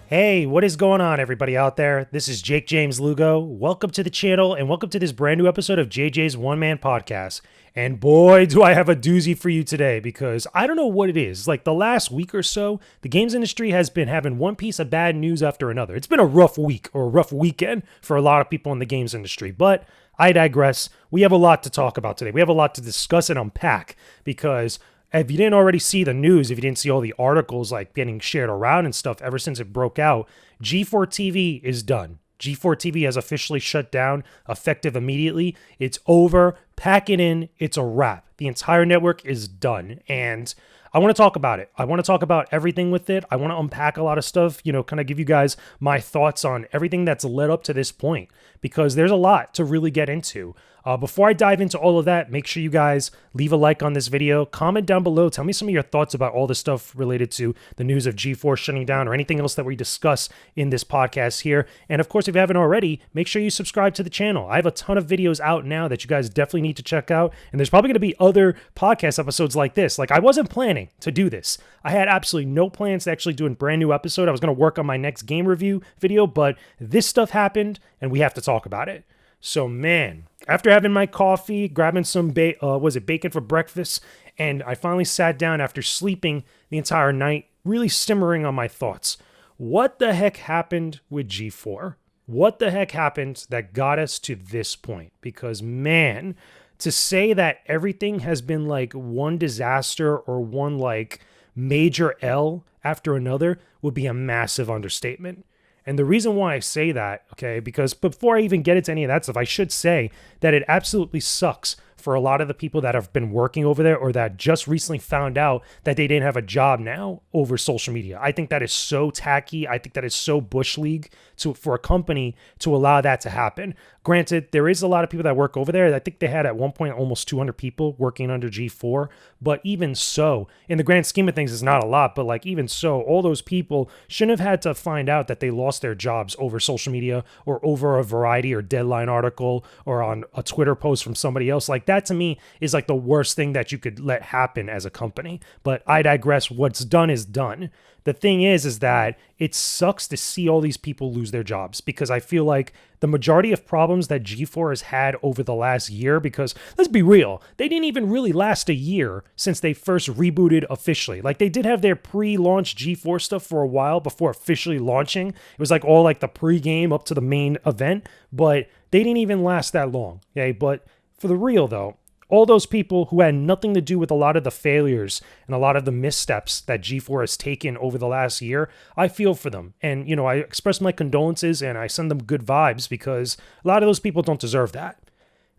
Hey, what is going on, everybody out there? This is Jakejames Lugo. Welcome to the channel and welcome to this brand new episode of JJ's One Man Podcast. And boy, do I have a doozy for you today because I don't know what it is. Like the last week or so, the games industry has been having one piece of bad news after another. It's been a rough week or a rough weekend for a lot of people in the games industry, but I digress. We have a lot to talk about today. We have a lot to discuss and unpack because if you didn't already see the news, if you didn't see all the articles like getting shared around and stuff ever since it broke out, G4TV is done. G4TV has officially shut down, effective immediately. It's over. Pack it in. It's a wrap. The entire network is done. And I want to talk about it. I want to talk about everything with it. I want to unpack a lot of stuff, kind of give you guys my thoughts on everything that's led up to this point because there's a lot to really get into. Before I dive into all of that, make sure you guys leave a like on this video, comment down below, tell me some of your thoughts about all the stuff related to the news of G4 shutting down or anything else that we discuss in this podcast here. And of course, if you haven't already, make sure you subscribe to the channel. I have a ton of videos out now that you guys definitely need to check out. And there's probably going to be other podcast episodes like this. Like I wasn't planning to do this. I had absolutely no plans to actually do a brand new episode. I was going to work on my next game review video, but this stuff happened and we have to talk about it. So man, after having my coffee, grabbing some bacon for breakfast, and I finally sat down after sleeping the entire night, really simmering on my thoughts. What the heck happened with G4? What the heck happened that got us to this point? Because man, to say that everything has been like one disaster or one like major L after another would be a massive understatement. And the reason why I say that, okay, because before I even get into any of that stuff, I should say that it absolutely sucks for a lot of the people that have been working over there or that just recently found out that they didn't have a job now over social media. I think that is so tacky. I think that is so bush league for a company to allow that to happen. Granted, there is a lot of people that work over there. I think they had at one point almost 200 people working under G4. But even so, in the grand scheme of things, it's not a lot. But like even so, all those people shouldn't have had to find out that they lost their jobs over social media or over a Variety or Deadline article or on a Twitter post from somebody else. Like that to me is like the worst thing that you could let happen as a company. But I digress. What's done is done. The thing is that it sucks to see all these people lose their jobs because I feel like the majority of problems that G4 has had over the last year, because let's be real, they didn't even really last a year since they first rebooted officially. Like they did have their pre-launch G4 stuff for a while before officially launching. It was like all like the pre-game up to the main event, but they didn't even last that long. Okay, but for the real though, all those people who had nothing to do with a lot of the failures and a lot of the missteps that G4 has taken over the last year, I feel for them. And, I express my condolences and I send them good vibes because a lot of those people don't deserve that.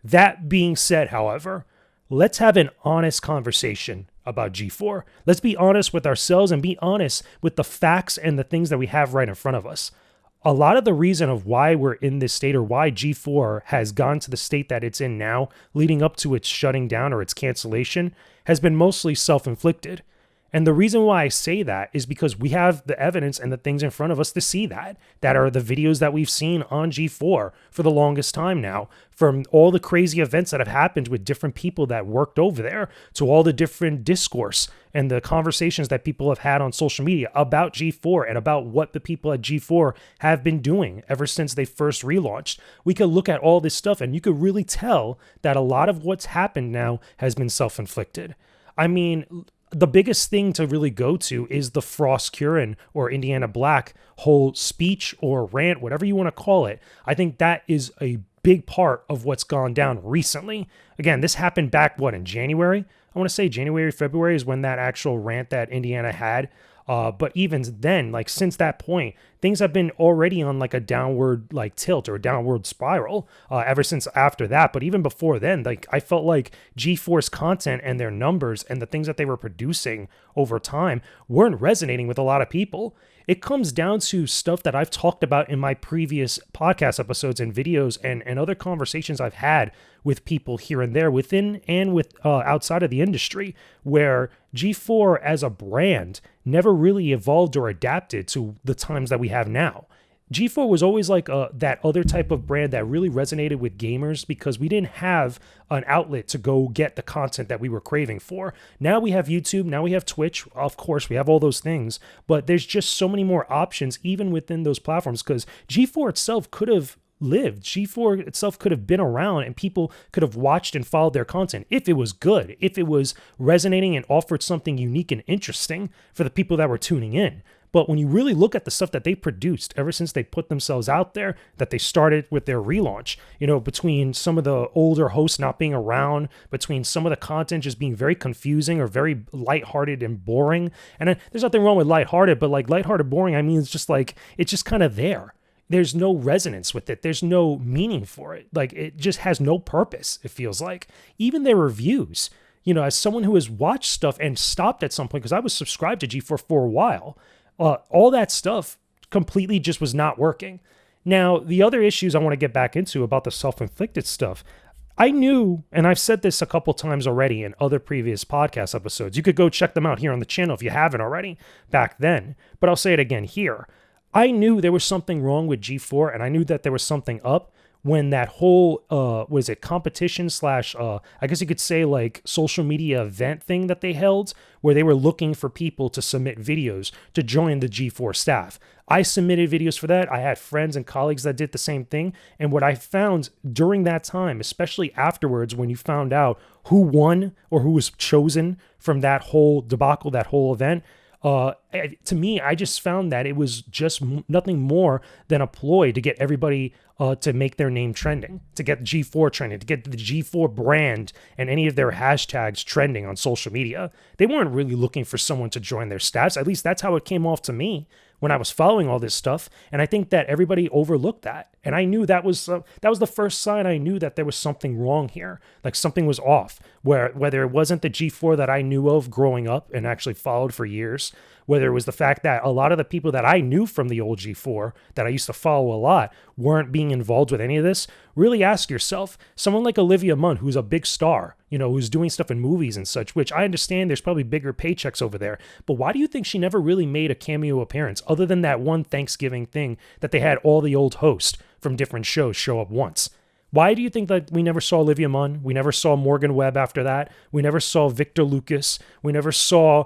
That being said, however, let's have an honest conversation about G4. Let's be honest with ourselves and be honest with the facts and the things that we have right in front of us. A lot of the reason of why we're in this state or why G4 has gone to the state that it's in now, leading up to its shutting down or its cancellation, has been mostly self-inflicted. And the reason why I say that is because we have the evidence and the things in front of us to see that are the videos that we've seen on G4 for the longest time now, from all the crazy events that have happened with different people that worked over there to all the different discourse and the conversations that people have had on social media about G4 and about what the people at G4 have been doing ever since they first relaunched. We could look at all this stuff and you could really tell that a lot of what's happened now has been self-inflicted. I mean, the biggest thing to really go to is the Frost Curran or Indiana Black whole speech or rant, whatever you want to call it. I think that is a big part of what's gone down recently. Again, this happened back, in January? I want to say January, February is when that actual rant that Indiana had. But even then, like since that point, things have been already on like a downward like tilt or a downward spiral ever since after that. But even before then, like I felt like G4's content and their numbers and the things that they were producing over time weren't resonating with a lot of people. It comes down to stuff that I've talked about in my previous podcast episodes and videos and other conversations I've had with people here and there within and with outside of the industry, where G4 as a brand never really evolved or adapted to the times that we have now. G4 was always like that other type of brand that really resonated with gamers because we didn't have an outlet to go get the content that we were craving for. Now we have YouTube, now we have Twitch, of course, we have all those things, but there's just so many more options even within those platforms because G4 itself could have lived. G4 itself could have been around and people could have watched and followed their content if it was good, if it was resonating and offered something unique and interesting for the people that were tuning in. But when you really look at the stuff that they produced ever since they put themselves out there, that they started with their relaunch, between some of the older hosts not being around, between some of the content just being very confusing or very lighthearted and boring. And there's nothing wrong with lighthearted, but like lighthearted boring, I mean, it's just kind of there. There's no resonance with it. There's no meaning for it. Like it just has no purpose, it feels like. Even their reviews, as someone who has watched stuff and stopped at some point, because I was subscribed to G4 for a while, all that stuff completely just was not working. Now, the other issues I want to get back into about the self-inflicted stuff, I knew, and I've said this a couple times already in other previous podcast episodes. You could go check them out here on the channel if you haven't already back then, but I'll say it again here. I knew there was something wrong with G4, and I knew that there was something up when that whole, competition / I guess you could say like social media event thing that they held, where they were looking for people to submit videos to join the G4 staff. I submitted videos for that. I had friends and colleagues that did the same thing. And what I found during that time, especially afterwards, when you found out who won or who was chosen from that whole debacle, that whole event, to me, I just found that it was just nothing more than a ploy to get everybody to make their name trending, to get G4 trending, to get the G4 brand and any of their hashtags trending on social media. They weren't really looking for someone to join their staffs. At least that's how it came off to me when I was following all this stuff. And I think that everybody overlooked that. And I knew that was the first sign I knew that there was something wrong here. Like something was off, whether it wasn't the G4 that I knew of growing up and actually followed for years, whether it was the fact that a lot of the people that I knew from the old G4 that I used to follow a lot weren't being involved with any of this. Really ask yourself, someone like Olivia Munn, who's a big star, who's doing stuff in movies and such, which I understand there's probably bigger paychecks over there, but why do you think she never really made a cameo appearance other than that one Thanksgiving thing that they had all the old hosts from different shows show up once? Why do you think that we never saw Olivia Munn? We never saw Morgan Webb after that. We never saw Victor Lucas. We never saw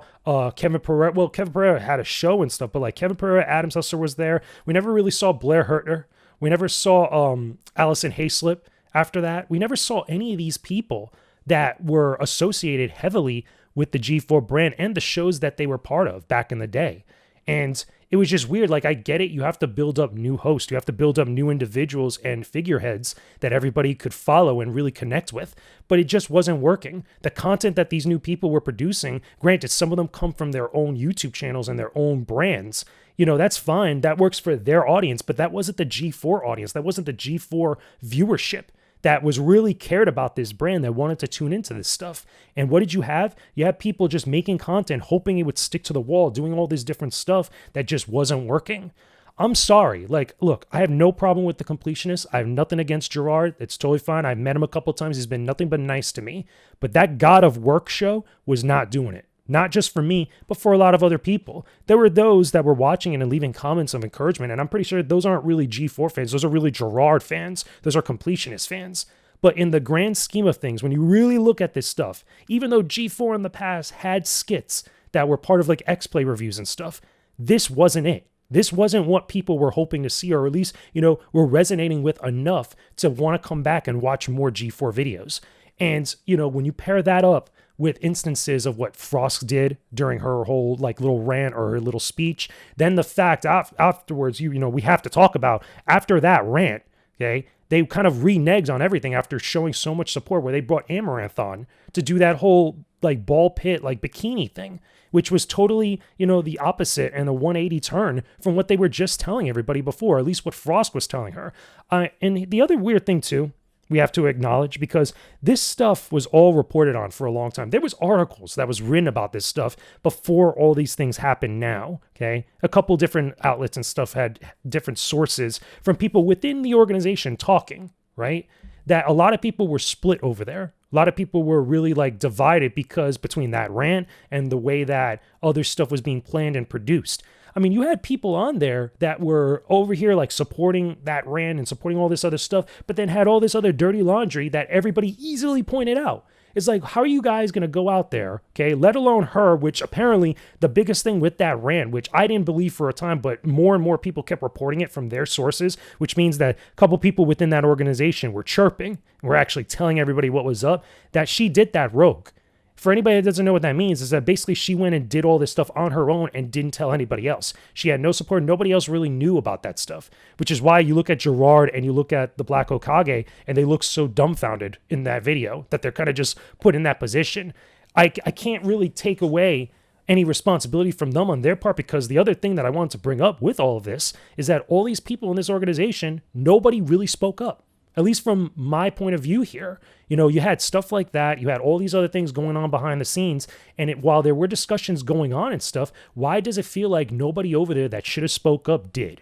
Kevin Pereira. Well, Kevin Pereira had a show and stuff, but like Kevin Pereira, Adam Hustler was there. We never really saw Blair Hertner. We never saw Allison Hayslip after that. We never saw any of these people that were associated heavily with the G4 brand and the shows that they were part of back in the day. And it was just weird. Like, I get it. You have to build up new hosts. You have to build up new individuals and figureheads that everybody could follow and really connect with. But it just wasn't working. The content that these new people were producing, granted, some of them come from their own YouTube channels and their own brands. That's fine. That works for their audience. But that wasn't the G4 audience. That wasn't the G4 viewership that was really cared about this brand, that wanted to tune into this stuff. And what did you have? You had people just making content, hoping it would stick to the wall, doing all this different stuff that just wasn't working. I'm sorry. Like, look, I have no problem with the completionist. I have nothing against Gerard. It's totally fine. I've met him a couple times. He's been nothing but nice to me. But that God of Work show was not doing it. Not just for me, but for a lot of other people. There were those that were watching and leaving comments of encouragement, and I'm pretty sure those aren't really G4 fans. Those are really Gerard fans. Those are completionist fans. But in the grand scheme of things, when you really look at this stuff, even though G4 in the past had skits that were part of like xplay reviews and stuff, this wasn't it. This wasn't what people were hoping to see, or at least, were resonating with enough to want to come back and watch more G4 videos. And, when you pair that up with instances of what Frost did during her whole like little rant or her little speech, then the fact afterwards, we have to talk about after that rant, okay, they kind of reneged on everything after showing so much support, where they brought Amaranth on to do that whole like ball pit, like bikini thing, which was totally, the opposite and a 180 turn from what they were just telling everybody before, at least what Frost was telling her. And the other weird thing too, we have to acknowledge, because this stuff was all reported on for a long time. There was articles that was written about this stuff before all these things happened now, okay? A couple different outlets and stuff had different sources from people within the organization talking, right? That a lot of people were split over there. A lot of people were really like divided because between that rant and the way that other stuff was being planned and produced. I mean, you had people on there that were over here like supporting that rant and supporting all this other stuff, but then had all this other dirty laundry that everybody easily pointed out. It's like, how are you guys going to go out there, okay, let alone her, which apparently the biggest thing with that rant, which I didn't believe for a time, but more and more people kept reporting it from their sources, which means that a couple people within that organization were chirping, were actually telling everybody what was up, that she did that rogue. For anybody that doesn't know what that means, is that basically she went and did all this stuff on her own and didn't tell anybody else. She had no support. Nobody else really knew about that stuff, which is why you look at Gerard and you look at the Black Hokage and they look so dumbfounded in that video that they're kind of just put in that position. I can't really take away any responsibility from them on their part, because the other thing that I wanted to bring up with all of this is that all these people in this organization, nobody really spoke up. At least from my point of view here. You know, you had stuff like that. You had all these other things going on behind the scenes. And while there were discussions going on and stuff, why does it feel like nobody over there that should have spoke up did?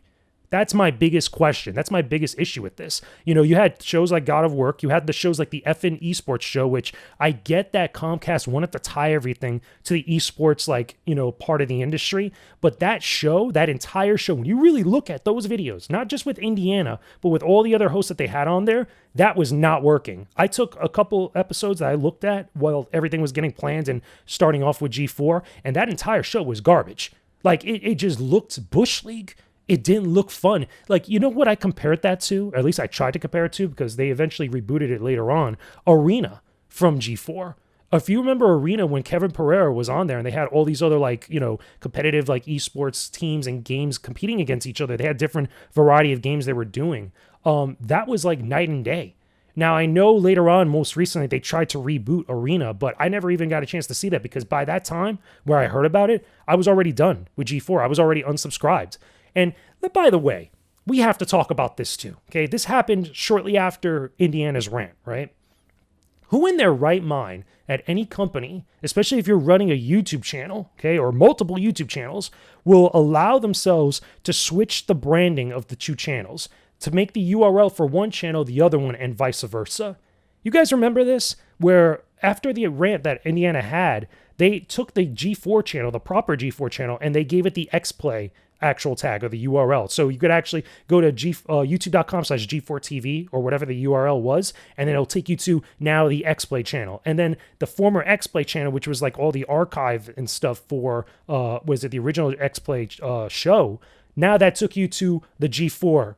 That's my biggest question. That's my biggest issue with this. You know, you had shows like God of Work. You had the shows like the FN Esports show, which I get that Comcast wanted to tie everything to the esports, like, you know, part of the industry. But that show, that entire show, when you really look at those videos, not just with Indiana, but with all the other hosts that they had on there, that was not working. I took a couple episodes that I looked at while everything was getting planned and starting off with G4, and that entire show was garbage. Like, it just looked Bush League. It didn't look fun. Like, you know what I compared that to? Or at least I tried to compare it to, because they eventually rebooted it later on. Arena from G4. If you remember Arena, when Kevin Pereira was on there and they had all these other, like, you know, competitive, like, esports teams and games competing against each other. They had different variety of games they were doing. That was like night and day. Now, I know later on, most recently, they tried to reboot Arena, but I never even got a chance to see that, because by that time where I heard about it, I was already done with G4. I was already unsubscribed. And by the way, we have to talk about this too, okay? This happened shortly after Indiana's rant, right? Who in their right mind at any company, especially if you're running a YouTube channel, okay, or multiple YouTube channels, will allow themselves to switch the branding of the two channels, to make the URL for one channel the other one, and vice versa? You guys remember this? Where after the rant that Indiana had, they took the G4 channel, the proper G4 channel, and they gave it the xplay actual tag, or the URL. So you could actually go to youtube.com/G4TV or whatever the URL was, and then it'll take you to now the xplay channel. And then the former xplay channel, which was like all the archive and stuff for, was it the original xplay show? Now that took you to the G4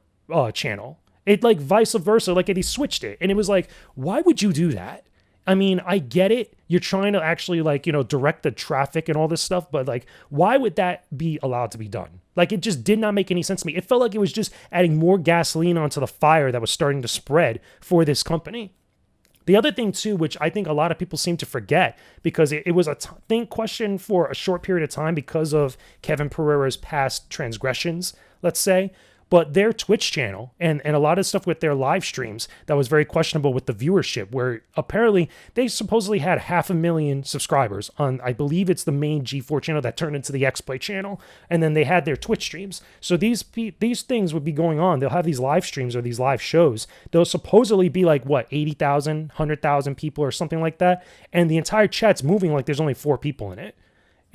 channel. It like vice versa, like they switched it. And it was like, why would you do that? I mean, I get it. You're trying to actually, like, you know, direct the traffic and all this stuff, but like, why would that be allowed to be done? Like, it just did not make any sense to me. It felt like it was just adding more gasoline onto the fire that was starting to spread for this company. The other thing too, which I think a lot of people seem to forget, because it was a question for a short period of time because of Kevin Pereira's past transgressions, let's say. But their Twitch channel and a lot of stuff with their live streams that was very questionable with the viewership, where apparently they supposedly had 500,000 subscribers on, I believe it's the main G4 channel that turned into the xplay channel. And then they had their Twitch streams. So these things would be going on. They'll have these live streams or these live shows. They'll supposedly be like, what, 80,000, 100,000 people or something like that. And the entire chat's moving like there's only 4 people in it.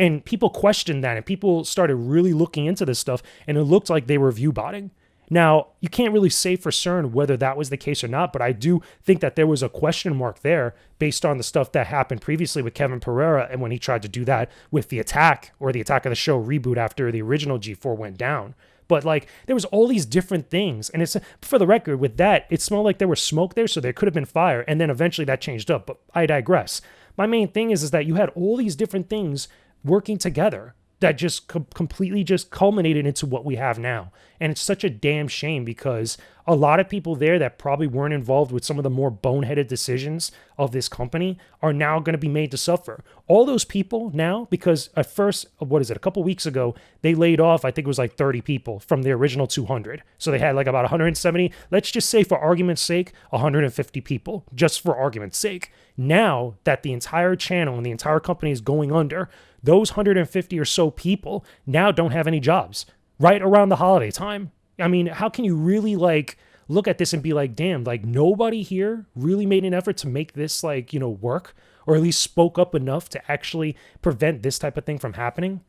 And people questioned that, and people started really looking into this stuff, and it looked like they were view botting. Now, you can't really say for certain whether that was the case or not, but I do think that there was a question mark there based on the stuff that happened previously with Kevin Pereira, and when he tried to do that with the Attack, or the Attack of the Show reboot after the original G4 went down. But like, there was all these different things, and it's, for the record, with that, it smelled like there was smoke there, so there could have been fire, and then eventually that changed up, but I digress. My main thing is that you had all these different things working together that just completely just culminated into what we have now. And it's such a damn shame, because a lot of people there that probably weren't involved with some of the more boneheaded decisions of this company are now going to be made to suffer. All those people now, because at first, a couple weeks ago, they laid off, I think it was like 30 people from the original 200. So they had like about 170, let's just say for argument's sake, 150 people, just for argument's sake. Now that the entire channel and the entire company is going under, those 150 or so people now don't have any jobs right around the holiday time. I mean, how can you really like look at this and be like, damn, like nobody here really made an effort to make this like, you know, work, or at least spoke up enough to actually prevent this type of thing from happening?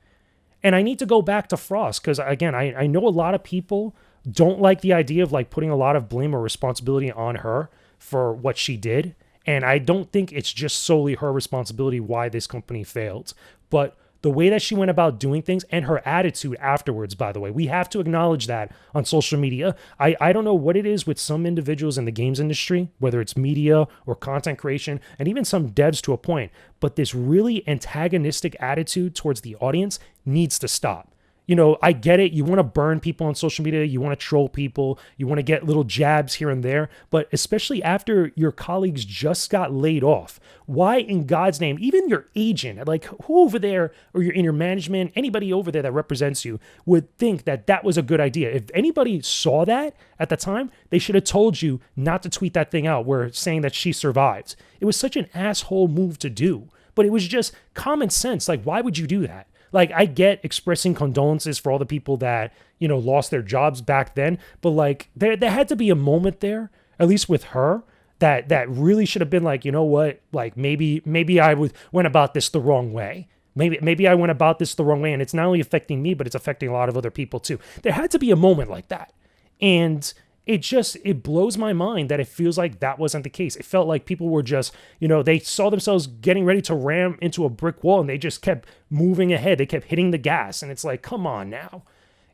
And I need to go back to Frost because, again, I know a lot of people don't like the idea of like putting a lot of blame or responsibility on her for what she did. And I don't think it's just solely her responsibility why this company failed. But the way that she went about doing things and her attitude afterwards, by the way, we have to acknowledge that on social media. I don't know what it is with some individuals in the games industry, whether it's media or content creation, and even some devs to a point, but this really antagonistic attitude towards the audience needs to stop. You know, I get it. You want to burn people on social media. You want to troll people. You want to get little jabs here and there. But especially after your colleagues just got laid off, why in God's name, even your agent, like who over there or in your management, anybody over there that represents you would think that that was a good idea. If anybody saw that at the time, they should have told you not to tweet that thing out where saying that she survived. It was such an asshole move to do, but it was just common sense. Like, why would you do that? Like, I get expressing condolences for all the people that, you know, lost their jobs back then. But like, there had to be a moment there, at least with her, that really should have been like, you know what, like maybe I went about this the wrong way. Maybe I went about this the wrong way, and it's not only affecting me, but it's affecting a lot of other people too. There had to be a moment like that. And it blows my mind that it feels like that wasn't the case. It felt like people were just, you know, they saw themselves getting ready to ram into a brick wall and they just kept moving ahead. They kept hitting the gas. And it's like, come on now.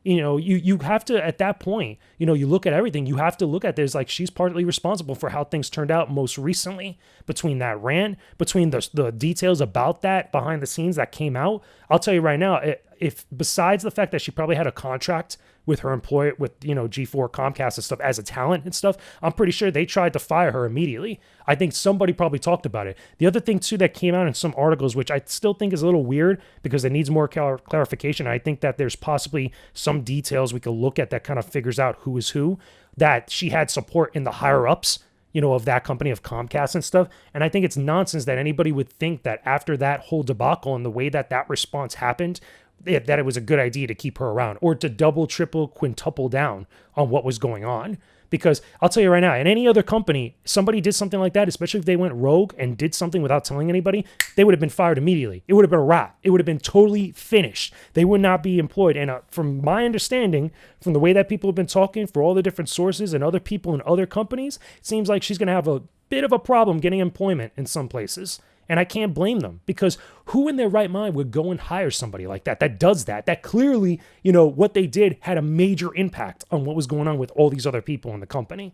You know, you have to, at that point, you know, you look at everything, you have to look at this like she's partly responsible for how things turned out most recently between that rant, between the details about that behind the scenes that came out. I'll tell you right now, if besides the fact that she probably had a contract with her employer, with, you know, G4, Comcast and stuff as a talent and stuff, I'm pretty sure they tried to fire her immediately. I think somebody probably talked about it. The other thing too that came out in some articles, which I still think is a little weird because it needs more clarification. I think that there's possibly some details we could look at that kind of figures out who is who, that she had support in the higher ups, you know, of that company, of Comcast and stuff. And I think it's nonsense that anybody would think that after that whole debacle and the way that that response happened, that it was a good idea to keep her around or to double, triple, quintuple down on what was going on. Because I'll tell you right now, in any other company, somebody did something like that, especially if they went rogue and did something without telling anybody, they would have been fired immediately. It would have been a wrap. It would have been totally finished. They would not be employed. And from my understanding, from the way that people have been talking for all the different sources and other people in other companies, it seems like she's going to have a bit of a problem getting employment in some places. And I can't blame them, because who in their right mind would go and hire somebody like that does that? That clearly, you know, what they did had a major impact on what was going on with all these other people in the company.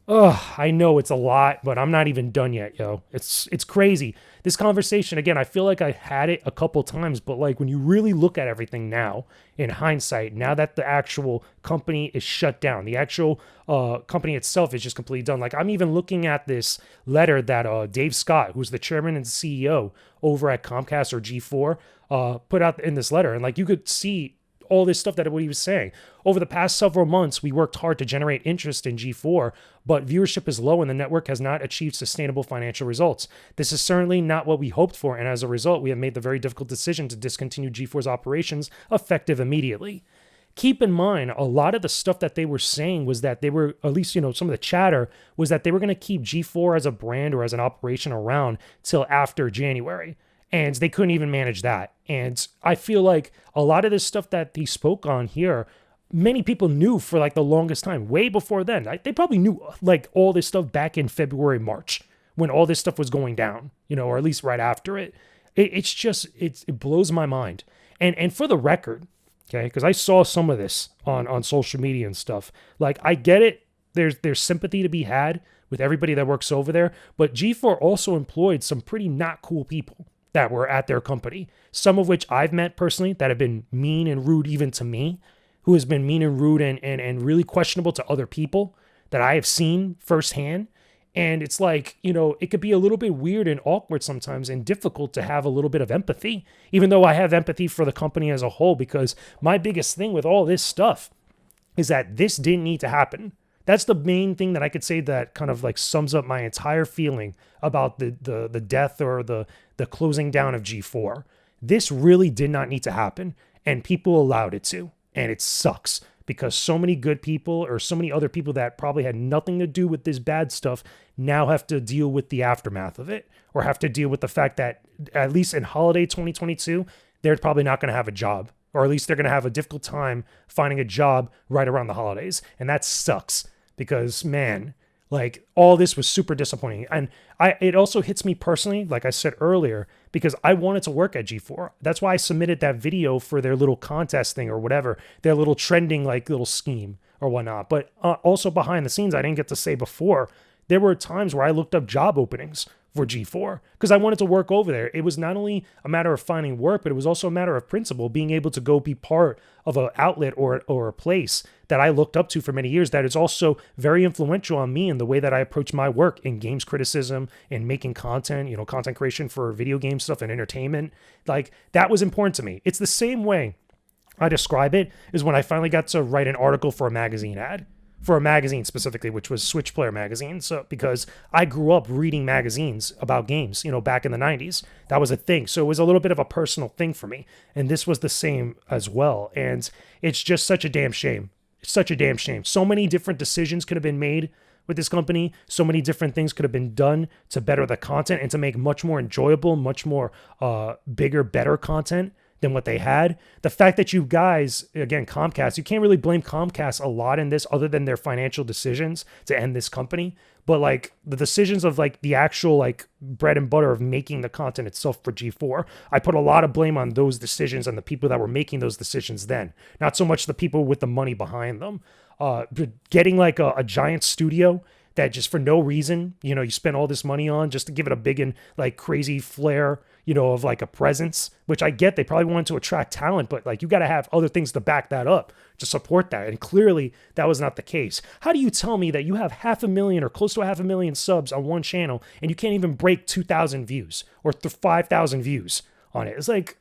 Ugh, I know it's a lot, but I'm not even done yet, yo. It's crazy. This conversation, again, I feel like I had it a couple times, but like when you really look at everything now, in hindsight, now that the actual company is shut down, the actual company itself is just completely done. Like I'm even looking at this letter that Dave Scott, who's the chairman and CEO over at Comcast or G4, put out in this letter. And like you could see all this stuff that what he was saying. Over the past several months, we worked hard to generate interest in G4, but viewership is low and the network has not achieved sustainable financial results. This is certainly not what we hoped for, and as a result, we have made the very difficult decision to discontinue G4's operations effective immediately. Keep in mind, a lot of the stuff that they were saying was that they were, at least, you know, some of the chatter was that they were going to keep G4 as a brand or as an operation around till after January. And they couldn't even manage that. And I feel like a lot of this stuff that he spoke on here, many people knew for like the longest time, way before then. They probably knew like all this stuff back in February, March, when all this stuff was going down, you know, or at least right after it. It blows my mind. And for the record, okay, because I saw some of this on social media and stuff. Like, I get it. There's sympathy to be had with everybody that works over there. But G4 also employed some pretty not cool people that were at their company, some of which I've met personally that have been mean and rude even to me, who has been mean and rude and really questionable to other people that I have seen firsthand. And it's like, you know, it could be a little bit weird and awkward sometimes and difficult to have a little bit of empathy, even though I have empathy for the company as a whole, because my biggest thing with all this stuff is that this didn't need to happen. That's the main thing that I could say that kind of like sums up my entire feeling about the death or the closing down of G4. This really did not need to happen, and people allowed it to. And it sucks because so many good people or so many other people that probably had nothing to do with this bad stuff now have to deal with the aftermath of it, or have to deal with the fact that at least in holiday 2022, they're probably not going to have a job or at least they're going to have a difficult time finding a job right around the holidays. And that sucks because, man, like all this was super disappointing. And it also hits me personally, like I said earlier, because I wanted to work at G4. That's why I submitted that video for their little contest thing or whatever, their little trending like little scheme or whatnot. But also behind the scenes, I didn't get to say before, there were times where I looked up job openings for G4 because I wanted to work over there. It was not only a matter of finding work, but it was also a matter of principle, being able to go be part of an outlet or a place that I looked up to for many years that is also very influential on me in the way that I approach my work in games criticism and making content, content creation for video game stuff and entertainment. Like that was important to me. It's the same way I describe it is when I finally got to write an article for a magazine ad. For a magazine specifically, which was Switch Player magazine. So because I grew up reading magazines about games, back in the 90s, that was a thing. So it was a little bit of a personal thing for me. And this was the same as well. And it's just such a damn shame. It's such a damn shame. So many different decisions could have been made with this company. So many different things could have been done to better the content and to make much more enjoyable, much more bigger, better content than what they had. The fact that you guys, again, Comcast, you can't really blame Comcast a lot in this other than their financial decisions to end this company. But like the decisions of like the actual like bread and butter of making the content itself for G4, I put a lot of blame on those decisions and the people that were making those decisions then. Not so much the people with the money behind them. Getting like a giant studio that just for no reason, you spend all this money on just to give it a big and like crazy flair, of like a presence, which I get they probably wanted to attract talent, but like you got to have other things to back that up to support that. And clearly that was not the case. How do you tell me that you have 500,000 or close to 500,000 subs on one channel and you can't even break 2,000 views or 5,000 views on it? It's like,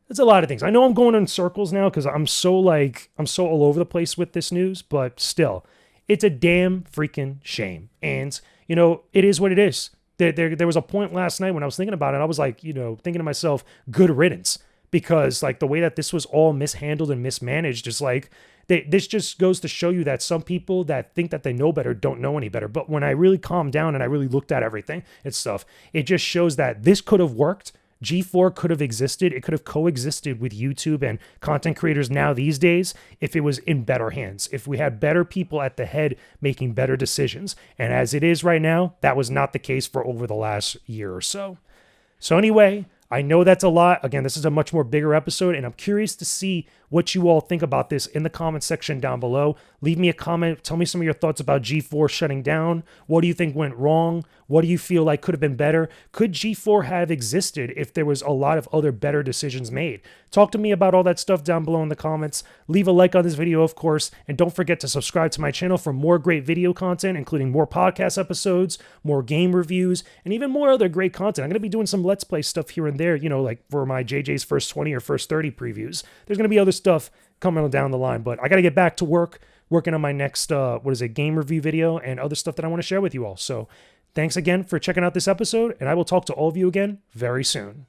it's a lot of things. I know I'm going in circles now because I'm so all over the place with this news, but still, it's a damn freaking shame. And, it is what it is. There was a point last night when I was thinking about it, I was like, thinking to myself, good riddance, because like the way that this was all mishandled and mismanaged is like, this just goes to show you that some people that think that they know better don't know any better. But when I really calmed down and I really looked at everything and stuff, it just shows that this could have worked. G4 could have existed. It could have coexisted with YouTube and content creators now these days if it was in better hands, if we had better people at the head making better decisions. And as it is right now, that was not the case for over the last year or so. So anyway, I know that's a lot. Again, this is a much more bigger episode, and I'm curious to see what you all think about this in the comment section down below. Leave me a comment. Tell me some of your thoughts about G4 shutting down. What do you think went wrong? What do you feel like could have been better? Could G4 have existed if there was a lot of other better decisions made? Talk to me about all that stuff down below in the comments. Leave a like on this video, of course, and don't forget to subscribe to my channel for more great video content, including more podcast episodes, more game reviews, and even more other great content. I'm going to be doing some Let's Play stuff here and there, like for my JJ's First 20 or First 30 previews. There's going to be other stuff coming down the line, but I got to get back to working on my next, game review video and other stuff that I want to share with you all. So thanks again for checking out this episode, and I will talk to all of you again very soon.